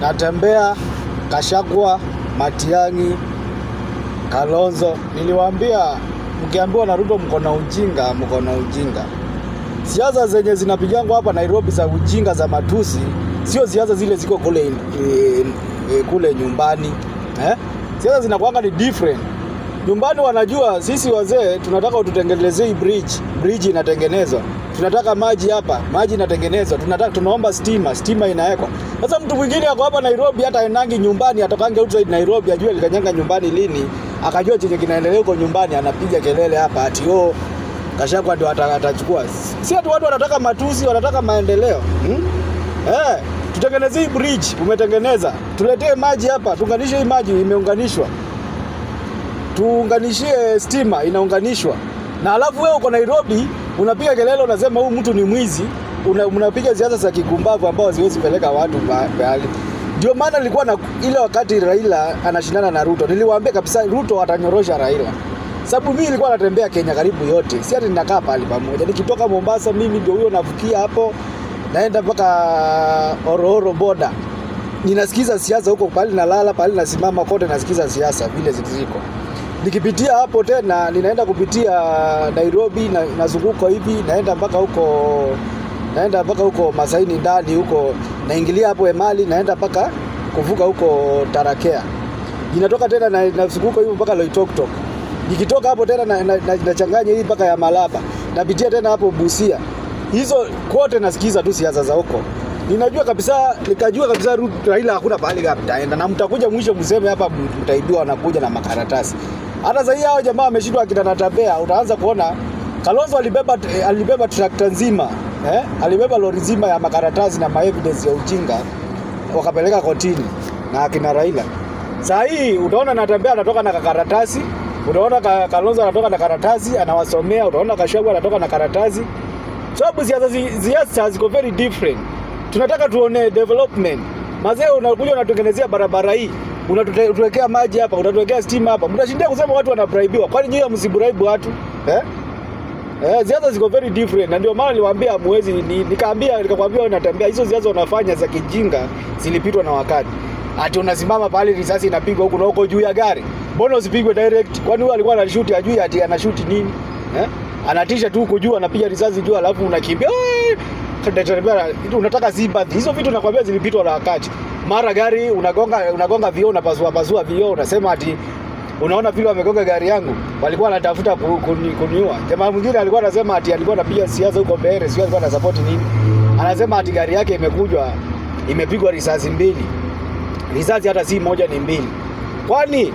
natembea Gachagua, Matiang'i, Kalonzo. Niliwaambia mkiambiwa na Ruto mko na ujinga. Siasa zenye zinapigangwa hapa Nairobi za ujinga za matusi sio siasa zile ziko kule nyumbani. Siasa zinakuanga ni different. Nyumbani wanajua sisi wazee tunataka ututengenezee bridge inatengenezwa. Tunataka maji hapa, maji inatengenezwa. Tunaomba stima inawekwa. Sasa mtu mwingine ako hapa Nairobi hata enangi nyumbani, atokange outside Nairobi ajue alikanyanga nyumbani lini, akajua chenye kinaendelea huko nyumbani, anapiga kelele hapa ati Gachagua ndio atachukua. Si watu wanataka matusi, wanataka maendeleo. Tutengenezee bridge, umetengeneza. Tuletee maji hapa, tuunganishe hii maji imeunganishwa. Tuunganishie stima inaunganishwa. Na alafu wewe uko Nairobi unapiga kelele unasema huyu mtu ni mwizi, unapiga siasa za kikumbavu ambao haziwezi peleka watu mahali. Ndio maana nilikuwa na ile wakati Raila anashindana na Ruto, niliwaambia kabisa Ruto atanyorosha Raila. Sababu mimi nilikuwa natembea Kenya karibu yote. Si ati ninakaa pale pamoja. Nikitoka Mombasa mimi ndio huyo navukia hapo naenda mpaka Orohoro border. Ninasikiza siasa huko pale nalala, pale nasimama kote nasikiza siasa vile ziko. Nikipitia hapo tena ninaenda kupitia Nairobi na nazunguka hivi naenda mpaka huko Masaini ndani huko naingilia hapo Emali naenda mpaka kuvuka huko Tarakea. Ninatoka tena na nazunguka hivi mpaka Loitoktok. Nikitoka hapo tena nachanganya hii mpaka ya Malaba. Napitia tena hapo Busia. Hizo kote nasikiza tu siasa za huko. Nikajua kabisa Raila hakuna pahali ataenda na mtakuja mwisho mseme hapa mtaibiwa wanakuja na makaratasi. Hata sasa hao jamaa wameshindwa akitanatembea, utaanza kuona Kalonzo alibeba trakta nzima, alibeba lori nzima ya makaratasi na evidence ya ujinga wakapeleka kotini na akina Raila. Sasa hii utaona anatembea anatoka na karatasi, utaona Kalonzo anatoka na karatasi anawasomea, utaona Gachagua anatoka na karatasi. Sababu siasa ziko very different. Tunataka tuone development. Mazee unakuja unatengenezea barabara hii, unatuwekea maji hapa, unatuwekea stima hapa. Mtashindia kusema watu wanabraibiwa. Kwani nyinyi msibraibu watu? Siasa ziko very different. Na ndio maana niliwaambia muwezi nikakwambia unatembea hizo siasa unafanya za kijinga zilipitwa na wakati. Ati unasimama pale risasi inapigwa huko na huko juu ya gari. Mbona usipigwe direct? Kwani huyo alikuwa anashoot ajui ati anashoot nini? Anatisha tu huko juu anapiga risasi juu alafu unakimbia. Unataka sympathy. Hizo vitu nakwambia zilipitwa na wakati. Mara gari unagonga vioo unapasua vioo unasema ati unaona vile wamegonga gari yangu walikuwa wanatafuta kuniua. Jamaa mwingine alikuwa anasema ati alikuwa anapiga siasa huko mbele, sio alikuwa anasupport nini. Anasema ati gari yake imepigwa risasi mbili. Risasi hata si moja ni mbili. Kwani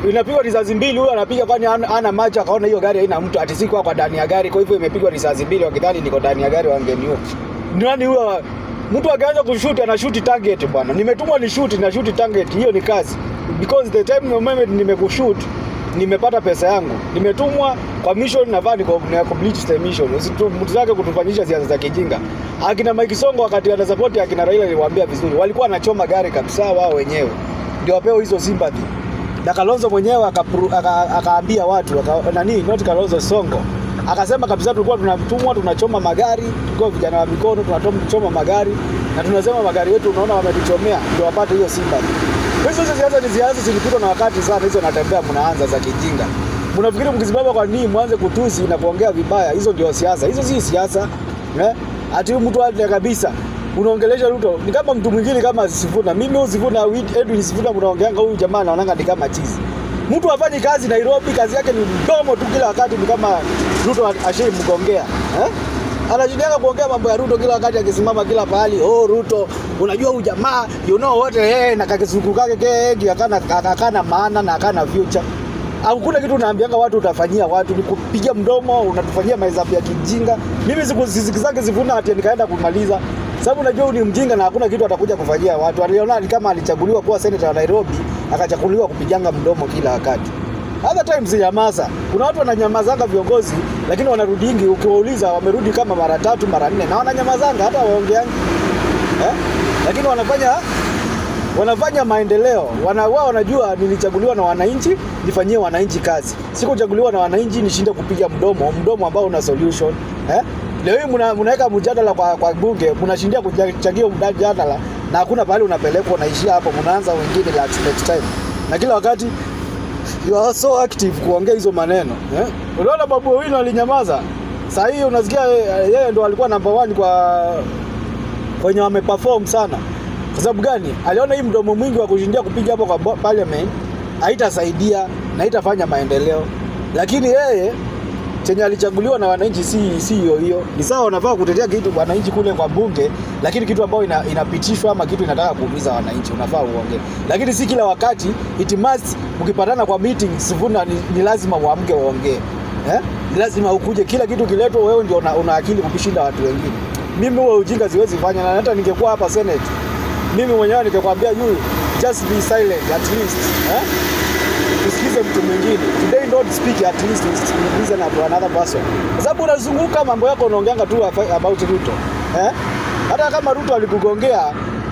inapigwa risasi mbili huyo anapiga kwani ana macho akaona hiyo gari haina mtu ati siko kwa ndani ya gari kwa hivyo imepigwa risasi mbili wakidhani niko ndani ya gari wangeniua. Nani huyo mtu akaanza kushoot anashoot target bwana. Nimetumwa ni shoot na shoot target hiyo ni kazi. Because the time moment nimekushoot nimepata pesa yangu. Nimetumwa kwa mission na vani kwa complete the mission. Mtu zake kutufanyisha siasa za kijinga. Akina Mike Songo wakati ana support akina Raila niliwaambia vizuri. Walikuwa wanachoma gari kabisa wao wenyewe. Ndio wapewe hizo sympathy. Na Kalonzo mwenyewe akaambia watu not Kalonzo Songo akasema kabisa tulikuwa tunatumwa tunachoma magari, tulikuwa vijana wa mikono tunachoma magari na tunasema magari yetu unaona wametuchomea ndio wapate hiyo sympathy. Hizo siasa ni siasa zilipitwa na wakati sana hizo natembea mnaanza za kijinga. Mnafikiri mkisimama kwa nini mwanze kutusi na kuongea vibaya hizo ndio siasa. Hizo si siasa. Ati mtu wale kabisa unaongelesha Ruto ni kama mtu mwingine kama Sifuna. Mimi Sifuna Edwin Sifuna mnaongeanga huyu jamaa anaonanga ni kama chizi. Mtu afanye kazi Nairobi kazi yake ni mdomo tu kila wakati ni kama Ruto ashimgongea. Anajidanga kuongea mambo ya Ruto kila wakati akisimama kila pahali. Ruto unajua huyu jamaa what na kakisuku kake akana maana na akana future. Hakuna kitu unaambianga watu utafanyia watu ni kupiga mdomo unatufanyia mahesabu ya kijinga. Mimi sikuzake Sifuna ati nikaenda kumaliza. Sababu najua ni mjinga na hakuna kitu atakuja kufanyia watu. Aliona kama alichaguliwa kuwa senator wa Nairobi, akachaguliwa kupiganga mdomo kila wakati. Other times nyamaza. Kuna watu wananyamazanga viongozi lakini wanarudingi ukiwauliza wamerudi kama mara 3 mara 4 na wananyamazanga hata waongeangi. Lakini wanafanya maendeleo. Wao wanajua nilichaguliwa na wananchi, nifanyie wananchi kazi. Sikuchaguliwa na wananchi nishinde kupiga mdomo ambao una solution. Leo hii mnaweka mjadala kwa bunge, mnashindia kuchangia mjadala na hakuna pale unapelekwa, unaishia hapo, mnaanza wengine next time. Na kila wakati you are so active kuongea hizo maneno. Unaona Babu Owino alinyamaza. Sasa hii unasikia yeye ndo alikuwa number 1 kwa kwenye wameperform sana. Kwa sababu gani? Aliona hii mdomo mwingi wa kushindia kupiga hapo kwa parliament haitasaidia na haitafanya maendeleo. Lakini yeye chenye alichaguliwa na wananchi si hiyo. Ni sawa wanafaa kutetea kitu wananchi kule kwa bunge, lakini kitu ambayo inapitishwa ama kitu inataka kuumiza wananchi unafaa uongee. Lakini si kila wakati it must mkipatana kwa meeting sivuna ni lazima uamke uongee. Ni lazima ukuje kila kitu kiletwe wewe ndio una akili kushinda watu wengine. Mimi huo ujinga siwezi fanya, na hata ningekuwa hapa Senate mimi mwenyewe ningekwambia you just be silent at least. Usikize mtu mwingine. Today don't speak, at least listen to another person. Kwa sababu unazunguka mambo yako unaongeanga tu about Ruto. Hata kama Ruto alikugongea,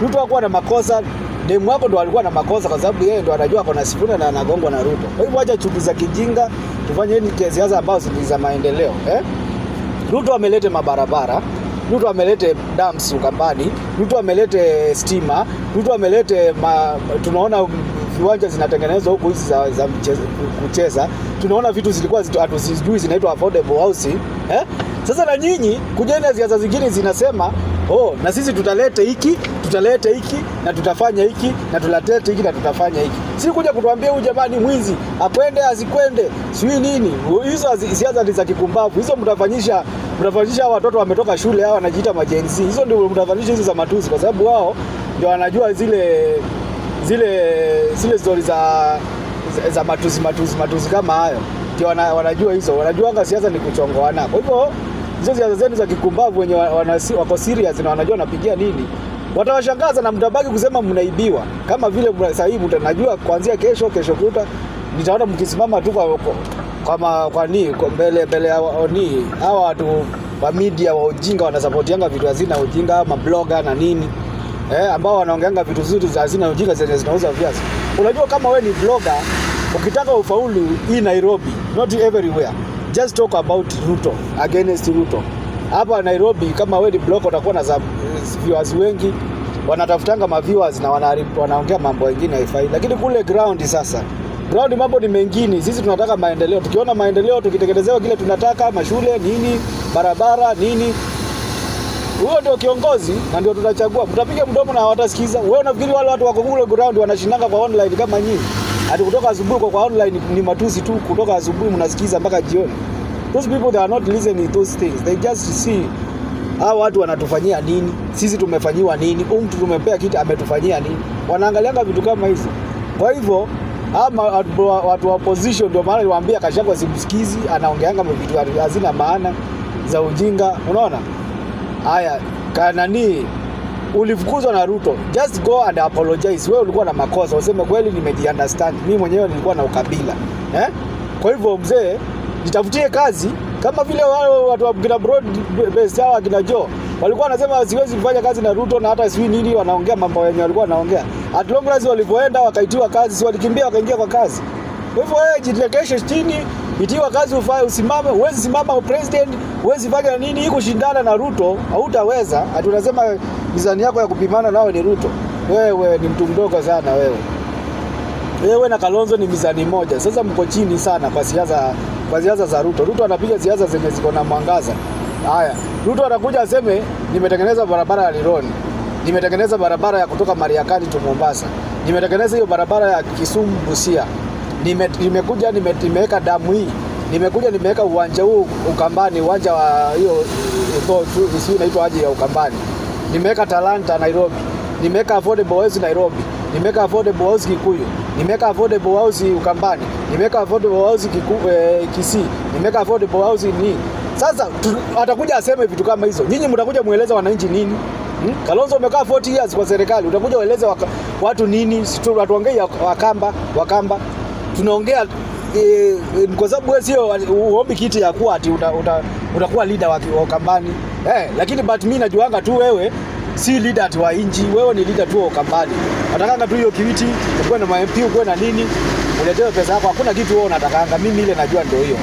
Ruto hakuwa na makosa, demu wako ndo alikuwa na makosa kwa sababu yeye ndo anajua kuna Sifuna na anagongwa na Ruto. Kwa hivyo acha chuki za kijinga, tufanye ni siasa ambazo ni za maendeleo. Ruto amelete mabarabara, Ruto amelete dams Ukambani, Ruto amelete stima, Ruto amelete tunaona viwanja zinatengenezwa huko hizi za kucheza. Tunaona vitu zilikuwa hatuzijui zinaitwa affordable housing. Sasa na nyinyi kujeni siasa zingine zinasema na sisi tutalete hiki na tutafanya hiki na tulatete hiki na tutafanya hiki. Si kuja kutuambia huyu jamani mwizi akwende asikwende sijui nini. Hizo siasa za kikumbavu. Hizo mtafanyisha watoto wametoka shule hao wanajiita majenzi. Hizo ndio mtafanyisha hizo za matusi kwa sababu wao ndio wanajua zile stories za matusi kama hayo. Ndio wanajua hizo. Wanajuanga siasa ni kuchongoana. Kwa hivyo hizo siasa zenu za kikumbavu wenye wako serious na wanajua napigia nini. Watawashangaza na mtabaki kusema mnaibiwa. Kama vile sasa hivi mtanajua kuanzia kesho kuta nitaona mkisimama tu kwa mbele hawa watu wa media wa ujinga wanasupportianga vitu hazina ujinga ama blogger na nini. Ambao wanaongeanga vitu zuri za hazina ujinga zenye zinauza viazi. Unajua kama we ni vlogger ukitaka ufaulu hii Nairobi, not everywhere, just talk about Ruto, against Ruto. Hapa Nairobi kama we ni blogger utakuwa na viewers wengi, wanatafutanga ma viewers na wanaongea mambo mengine haifai. Lakini kule ground mambo ni mengine. Sisi tunataka maendeleo. Tukiona maendeleo tukitekelezwa kile tunataka, mashule nini, barabara nini, huyo ndio kiongozi na ndio tutachagua. Mtapiga mdomo na hawatasikiza. Wewe unafikiri wale watu wako kule ground wanashindanga kwa online kama nyinyi? Hadi kutoka asubuhi kwa online ni matusi tu, kutoka asubuhi mnasikiza mpaka jioni. Those people they are not listening to those things. They just see hao watu wanatufanyia nini, sisi tumefanyiwa nini, mtu tumempea kitu ametufanyia nini. Wanaangalianga vitu kama hizo. Kwa hivyo ama watu wa opposition ndio maana niwaambia Gachagua simsikizi, anaongeanga vitu hazina maana za ujinga. Unaona? Haya, kanani ulifukuzwa na Ruto, just go and apologize. Wewe ulikuwa na makosa, useme kweli nimejiunderstand. Mimi mwenyewe nilikuwa na ukabila. Kwa hivyo mzee, nitafutie kazi kama vile wale watu wa kina broad based hawa kina Joe walikuwa wanasema siwezi kufanya kazi na Ruto na hata sijui nini, wanaongea mambo yenyewe walikuwa wanaongea. At long last walipoenda wakaitiwa kazi, si walikimbia wakaingia kwa kazi. Kwa hivyo wewe jitekeshe chini, itiwa kazi ufaye, usimame. Huwezi simama president, huwezi fanya nini hii kushindana na Ruto, hautaweza. Ati unasema mizani yako ya kupimana nao ni Ruto. Wewe ni mtu mdogo sana wewe. Wewe na Kalonzo ni mizani moja. Sasa mko chini sana kwa siasa za Ruto. Ruto anapiga siasa zenye ziko na mwangaza. Haya, Ruto anakuja aseme nimetengeneza barabara ya Lironi. Nimetengeneza barabara ya kutoka Mariakani to Mombasa. Nimetengeneza hiyo barabara ya Kisumu Busia. Nimekuja nimeweka damu hii. Nimekuja nimeweka uwanja huu Ukambani, uwanja wa hiyo inaitwa aje ya Ukambani. Nimeweka Talanta Nairobi. Nimeweka affordable house Nairobi. Nimeweka affordable house Kikuyu. Nimeweka affordable house Ukambani. Nimeweka affordable house Kisii. Nimeweka affordable house ni. Sasa atakuja aseme vitu kama hizo. Nyinyi mtakuja mueleza wananchi nini? Kalonzo umekaa 40 years kwa serikali. Utakuja ueleze watu nini? Tuongee Wakamba. Tunaongea kwa sababu wewe sio uombi kiti ya kuwa ati utakuwa leader wa Ukambani. Lakini but mimi najuanga tu wewe si leader tu wa inji, wewe ni leader tu wa Ukambani. Natakanga tu hiyo kiti, uko na MP, uko na nini, uletewe pesa yako. Hakuna kitu wewe unatakanga, mimi ile najua ndio hiyo.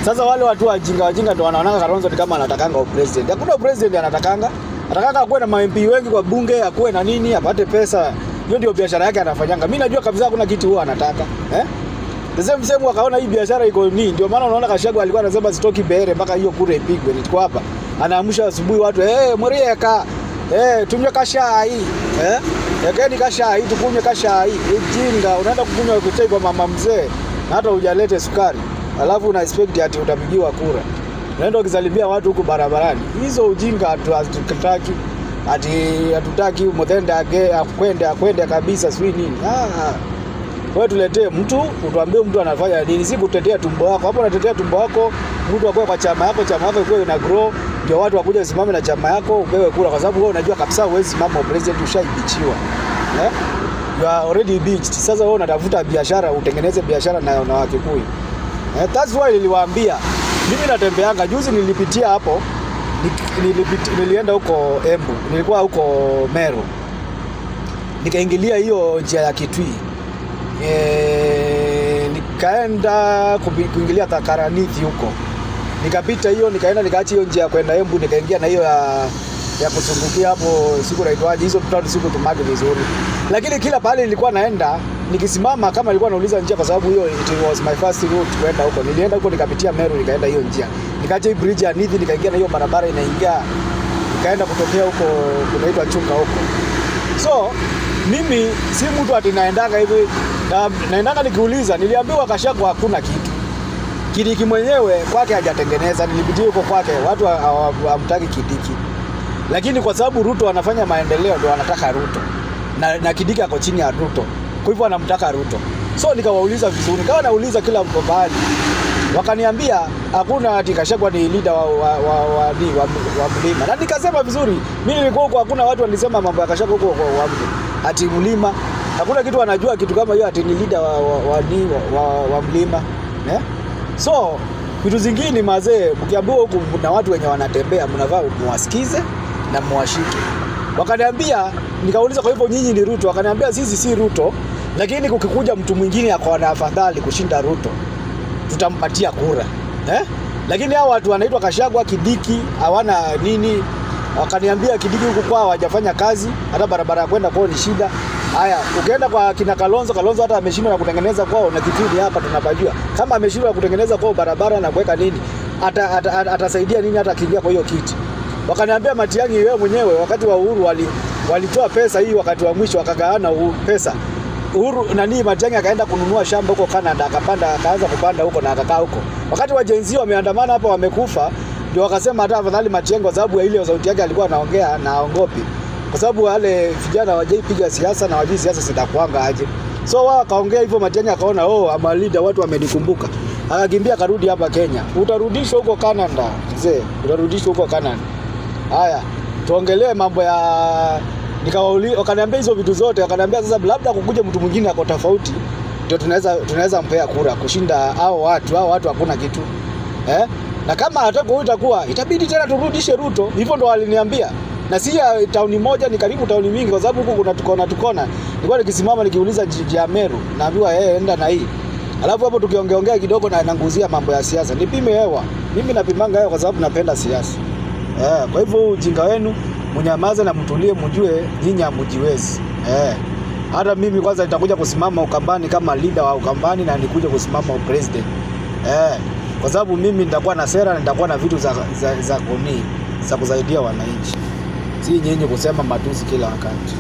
Sasa wale watu wajinga ndio wanaonanga Kalonzo ni kama anatakanga president. Hakuna president anatakanga. Atakaka akuwe na MP wengi kwa bunge, akuwe na nini, apate pesa. Hiyo ndio biashara yake anafanyanga. Mimi najua kabisa kuna kitu huwa anataka. The same akaona hii biashara iko nini. Ndio maana unaona Gachagua alikuwa anasema sitoki Mbeere mpaka hiyo kura ipigwe. Niko hapa. Anaamsha asubuhi watu, Murieka, tunywe kashai. Yakeni kashai, tukunywe kashai. Ujinga, unaenda kukunywa kuchai kwa mama mzee na hata hujalete sukari. Alafu una expect ati utapigiwa kura. Unaenda ukisalimia watu huko barabarani. Hizo ujinga hatutaki. Ati hatutaki Muthende akwende kabisa sui nini. Wewe tuletee mtu, utuambie mtu anafanya nini, si kutetea tumbo lako. Hapo unatetea tumbo lako, mtu akue kwa chama yako ikuwe ina grow, ndio watu wakuja simame na chama yako upewe kura, kwa sababu wewe unajua kabisa huwezi simama president, ushaibichiwa. You are already beached. Sasa wewe unatafuta biashara, utengeneze biashara na Wakikuyu. That's why niliwaambia mimi natembeanga. Juzi nilipitia hapo, nilienda huko Embu, nilikuwa huko Meru, nikaingilia hiyo njia ya Kitui. Nikaenda kuingilia Thakaranithi huko, nikapita hiyo, nikaenda nikaacha hiyo njia kwenda Embu, nikaingia na hiyo ya kuzungukia hapo, siku naitwaje hizo tutatu, siku tumage vizuri. Lakini kila pale nilikuwa naenda nikisimama kama nilikuwa nauliza njia, kwa sababu hiyo it was my first route kwenda huko. Nilienda huko nikapitia Meru, nikaenda hiyo njia, nikaacha hii bridge ya Nithi, nikaingia na hiyo barabara inaingia, nikaenda kutokea huko kunaitwa Chuka huko. So mimi si mtu ati naendanga hivi, naendanga nikiuliza. Niliambiwa Gachagua hakuna kitu. Kidiki mwenyewe kwake hajatengeneza. Nilipitia huko kwake, watu hawamtaki Kidiki. Lakini kwa sababu Ruto anafanya maendeleo ndio wanataka Ruto. Na Kidiki ako chini ya Ruto. Kwa hivyo anamtaka Ruto. So nikawauliza vizuri. Nikawa nauliza kila mahali. Wakaniambia hakuna ati Gachagua ni leader wa Mlima. Na nikasema vizuri. Mimi nilikuwa huko, hakuna watu walisema mambo ya Gachagua huko ati Mlima. Hakuna kitu wanajua kitu kama hiyo ati ni leader wa Mlima. So vitu zingine mazee, mkiambiwa huko na watu wenye wanatembea, mnavaa muwasikize na muwashike. Wakaniambia, nikauliza kwa hivyo nyinyi ni Ruto? Wakaniambia sisi si Ruto, lakini kukikuja mtu mwingine ako na afadhali kushinda Ruto, tutampatia kura. Lakini hao watu wanaitwa Gachagua, Kidiki hawana nini. Wakaniambia Kidiki huko kwao hawajafanya kazi, hata barabara ya kwenda kwao ni shida. Haya, ukienda kwa kina Kalonzo hata ameshindwa na kutengeneza kwao, na Kitui hapa tunapajua. Kama ameshindwa kutengeneza kwao barabara na kuweka nini, atasaidia nini hata kiingia kwa hiyo kiti? Wakaniambia Matiang'i wewe mwenyewe wakati wa Uhuru walitoa pesa hii, wakati wa mwisho wakagawana pesa. Uhuru Matiang'i akaenda kununua shamba huko Canada, akaanza kupanda huko na akakaa huko. Wakati wa Gen Z wameandamana hapa wamekufa, ndio wakasema hata afadhali Matiang'i, kwa sababu ya ile sauti yake alikuwa anaongea na aongopi. Kwa sababu wale vijana hawajaipiga siasa na wajui siasa zitakuanga aje. So wao akaongea hivyo, Matiang'i akaona ama leader, watu wamenikumbuka. Akakimbia karudi hapa Kenya. Utarudishwa huko Canada, mzee. Utarudishwa huko Canada. Haya, tuongelee mambo ya wakaniambia hizo vitu zote, wakaniambia sasa labda kukuje mtu mwingine ako tofauti ndio tunaweza mpea kura kushinda hao watu hakuna kitu. Na kama hata kwa itakuwa itabidi tena turudishe Ruto. Hivyo ndo waliniambia. Na si ya tauni moja, ni karibu tauni mingi, kwa sababu huko kuna tukona. Nilikuwa nikisimama nikiuliza jiji ya Meru, naambiwa enda na hii. Alafu hapo tukiongeongea kidogo na nanguzia mambo ya siasa. Nipime hewa. Mimi napimanga hewa kwa sababu napenda siasa. Kwa hivyo ujinga wenu mnyamaze na mtulie, mjue nyinyi hamjiwezi. Hata mimi kwanza nitakuja kusimama Ukambani kama leader wa Ukambani, na nikuja kusimama president. Kwa sababu mimi nitakuwa na sera na nitakuwa na vitu za kusaidia wananchi. Si nyinyi kusema matusi kila wakati.